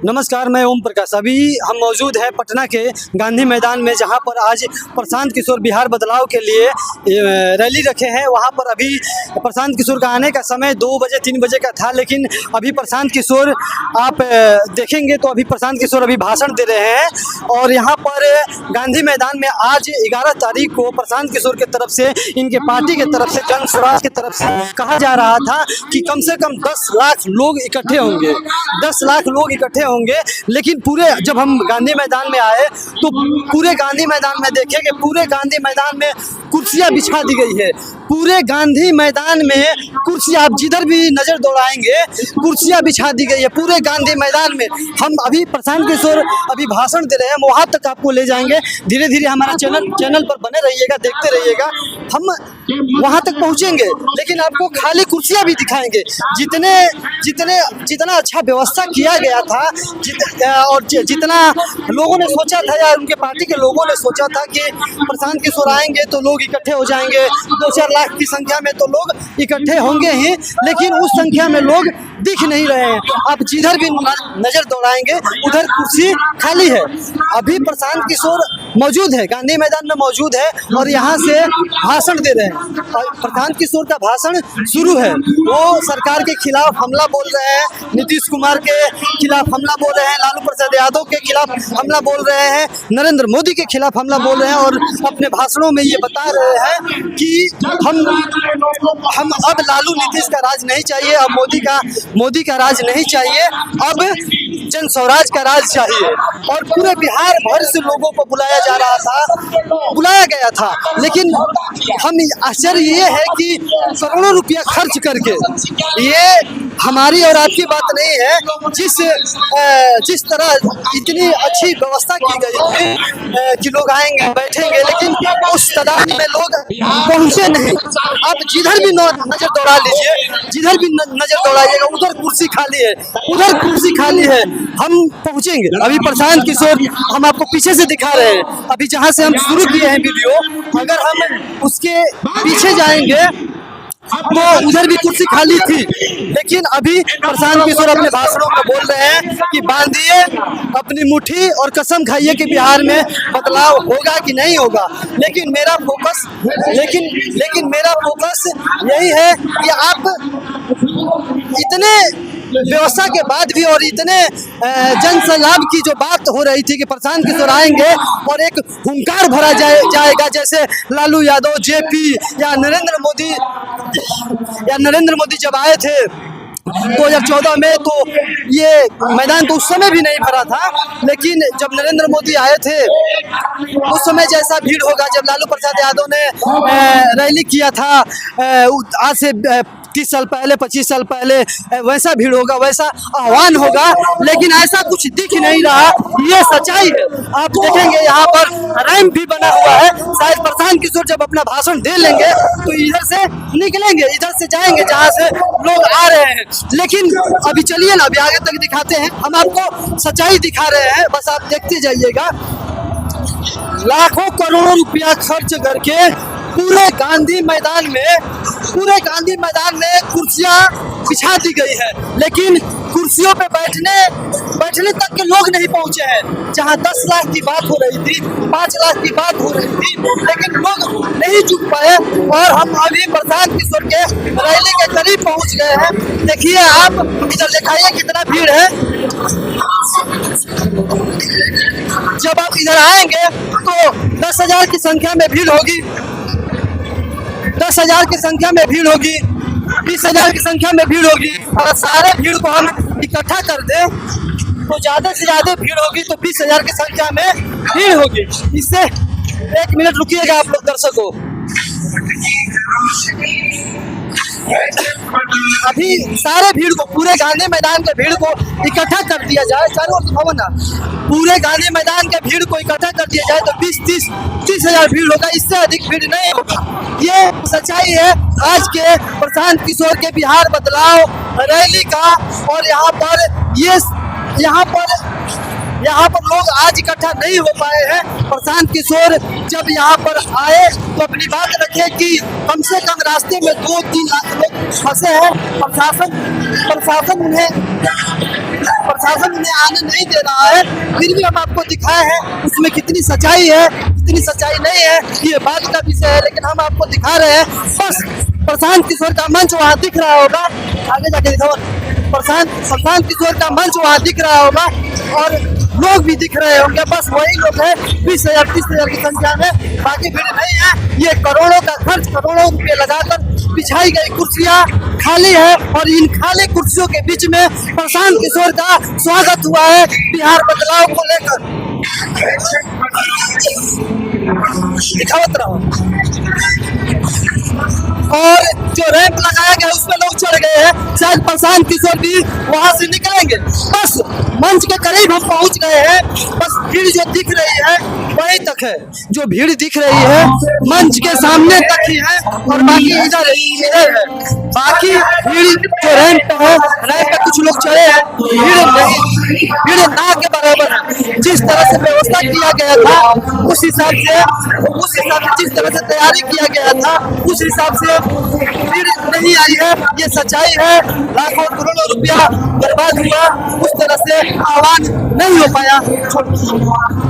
नमस्कार, मैं ओम प्रकाश। अभी हम मौजूद हैं पटना के गांधी मैदान में, जहां पर आज प्रशांत किशोर बिहार बदलाव के लिए रैली रखे हैं। वहां पर अभी प्रशांत किशोर का आने का समय 2 बजे 3 बजे का था, लेकिन अभी प्रशांत किशोर आप देखेंगे तो अभी प्रशांत किशोर अभी भाषण दे रहे हैं। और यहां पर गांधी मैदान में आज 11 तारीख को प्रशांत किशोर की तरफ से, इनके पार्टी की तरफ से, जन स्वराज की तरफ से कहा जा रहा था कि कम से कम 10 लाख लोग इकट्ठे होंगे, 10 लाख लोग इकट्ठे होंगे। लेकिन पूरे जब हम गांधी मैदान में आए तो पूरे गांधी मैदान में देखे कि पूरे गांधी मैदान में कुर्सियां बिछा दी गई है। पूरे गांधी मैदान में कुर्सियां, आप जिधर भी नज़र दौड़ाएंगे कुर्सियां बिछा दी गई है पूरे गांधी मैदान में। हम अभी प्रशांत किशोर अभी भाषण दे रहे हैं, वहाँ तक आपको ले जाएंगे। धीरे धीरे हमारा चैनल पर बने रहिएगा, देखते रहिएगा। हम वहाँ तक पहुँचेंगे, लेकिन आपको खाली कुर्सियां भी दिखाएंगे। जितना अच्छा व्यवस्था किया गया था और जितना लोगों ने सोचा था, या उनके पार्टी के लोगों ने सोचा था कि प्रशांत किशोर आएंगे तो लोग इकट्ठे हो जाएंगे, 2-4 लाख की संख्या में तो लोग इकट्ठे होंगे ही, लेकिन उस संख्या में लोग दिख नहीं रहे हैं। आप जिधर भी नज़र दौड़ाएंगे उधर कुर्सी खाली है। अभी प्रशांत किशोर मौजूद है, गांधी मैदान में मौजूद है और यहाँ से भाषण दे रहे हैं। और प्रशांत किशोर का भाषण शुरू है। वो सरकार के खिलाफ हमला बोल रहे हैं, नीतीश कुमार के खिलाफ हमला बोल रहे हैं, लालू प्रसाद यादव के खिलाफ हमला बोल रहे हैं, नरेंद्र मोदी के खिलाफ हमला बोल रहे हैं। और अपने भाषणों में ये बता रहे हैं कि हम अब लालू नीतीश का राज नहीं चाहिए, अब मोदी का राज नहीं चाहिए, अब जन स्वराज का राज चाहिए। और पूरे बिहार भर से लोगों को बुलाया गया था, लेकिन हम आश्चर्य ये है कि करोड़ों रुपया खर्च करके, ये हमारी और आपकी बात नहीं है, जिस तरह इतनी अच्छी व्यवस्था की गई थी कि लोग आएंगे बैठेंगे, लेकिन उस तादाद में लोग पहुंचे नहीं। आप जिधर भी नजर दौड़ा लीजिए, जिधर भी नजर दौड़ाइएगा उधर कुर्सी खाली है, उधर कुर्सी खाली है। हम पहुंचेंगे। अभी प्रशांत किशोर हम आपको पीछे से दिखा रहे हैं, अभी जहां से हम शुरू किए हैं वीडियो, अगर हम उसके पीछे जाएंगे तो उधर भी कुर्सी खाली थी। लेकिन अभी प्रशांत किशोर अपने भाषणों में बोल रहे हैं कि बांधिए अपनी मुट्ठी और कसम खाइए कि बिहार में बदलाव होगा कि नहीं होगा। लेकिन मेरा फोकस यही है कि आप इतने व्यवस्था के बाद भी और इतने जन सलाब की जो बात हो रही थी कि प्रशांत किशोर आएंगे और एक हुंकार भरा जाएगा, जैसे लालू यादव, जेपी या नरेंद्र मोदी जब आए थे 2014 में, तो ये मैदान तो उस समय भी नहीं भरा था। लेकिन जब नरेंद्र मोदी आए थे उस समय जैसा भीड़ होगा, जब लालू प्रसाद यादव ने रैली किया था आज से 30 साल पहले, 25 साल पहले, वैसा भीड़ होगा, वैसा आह्वान होगा। लेकिन ऐसा कुछ दिख नहीं रहा, ये सच्चाई है। आप देखेंगे यहाँ पर रैंप भी बना हुआ है। शायद प्रशांत किशोर जब अपना भाषण दे लेंगे तो इधर से निकलेंगे, इधर से जाएंगे जहाँ से लोग आ रहे हैं। लेकिन अभी चलिए ना, अभी आगे तक दिखाते हैं, हम आपको सच्चाई दिखा रहे हैं, बस आप देखते जाइएगा। लाखों करोड़ों रुपया खर्च करके पूरे गांधी मैदान में कुर्सियां बिछा दी गई है, लेकिन कुर्सियों पे बैठने तक के लोग नहीं पहुंचे हैं। जहां 10 लाख की बात हो रही थी, 5 लाख की बात हो रही थी, लेकिन लोग नहीं जुट पाए। और हम अभी प्रशांत किशोर के रैली के करीब पहुंच गए हैं। देखिए, आप इधर दिखाइए कितना भीड़ है। जब आप इधर आएंगे तो 10,000 की संख्या में भीड़ होगी, 10,000 की संख्या में भीड़ होगी, 20,000 की संख्या में भीड़ होगी। और सारे भीड़ को हम इकट्ठा कर दें तो ज़्यादा से ज़्यादा भीड़ होगी, तो 20,000 की संख्या में भीड़ होगी। इससे 1 मिनट रुकिएगा आप लोग दर्शकों। अभी सारे भीड़ को, पूरे गांधी मैदान के भीड़ को इकट्ठा कर दिया जाए, चारों ओर ना, पूरे गांधी मैदान के भीड़ को इकट्ठा कर दिया जाए तो 20-30 हजार भीड़ होगा, इससे अधिक भीड़ नहीं होगा। ये सच्चाई है आज के प्रशांत किशोर के बिहार बदलाव रैली का। और यहाँ पर लोग आज इकट्ठा नहीं हो पाए हैं। प्रशांत किशोर जब यहाँ पर आए तो अपनी बात रखे कि कम से कम रास्ते में 2-3 लाख लोग फंसे हैं। प्रशासन प्रशासन उन्हें आने नहीं दे रहा है, फिर भी हम आपको दिखाए हैं उसमें कितनी सच्चाई है, कितनी सच्चाई नहीं है ये बात का विषय है, लेकिन हम आपको दिखा रहे हैं। बस प्रशांत किशोर का मंच वहाँ दिख रहा होगा, आगे जाके दिखाओ। प्रशांत किशोर का मंच वहाँ दिख रहा होगा और लोग भी दिख रहे होंगे, बस वही लोग हैं 20,000 30,000 की संख्या में, बाकी भीड़ नहीं है। ये करोड़ों का खर्च, करोड़ों रुपए लगाकर बिछाई गई कुर्सियां खाली है और इन खाली कुर्सियों के बीच में प्रशांत किशोर का स्वागत हुआ है बिहार बदलाव को लेकर। दिखावत रहो। और जो रैंप लगाया गया उसमें लोग चढ़ गए हैं, शायद प्रशांत किशोर भी वहां से निकलेंगे। बस मंच के करीब हम पहुंच गए हैं, बस भीड़ जो दिख रही है वहीं तक है, जो भीड़ दिख रही है मंच के सामने तक ही है और बाकी इधर है। बाकी भीड़ जो रैंप है, रैंप पे कुछ लोग चढ़े हैं, भीड़ नहीं, भीड़ ना के बराबर है। जिस तरह से व्यवस्था किया गया था उस हिसाब से जिस तरह से तैयारी किया गया था उस हिसाब से भीड़ नहीं आई है, ये सच्चाई है। लाखों करोड़ों रुपया बर्बाद हुआ, उस तरह से आवाज नहीं हो पाया।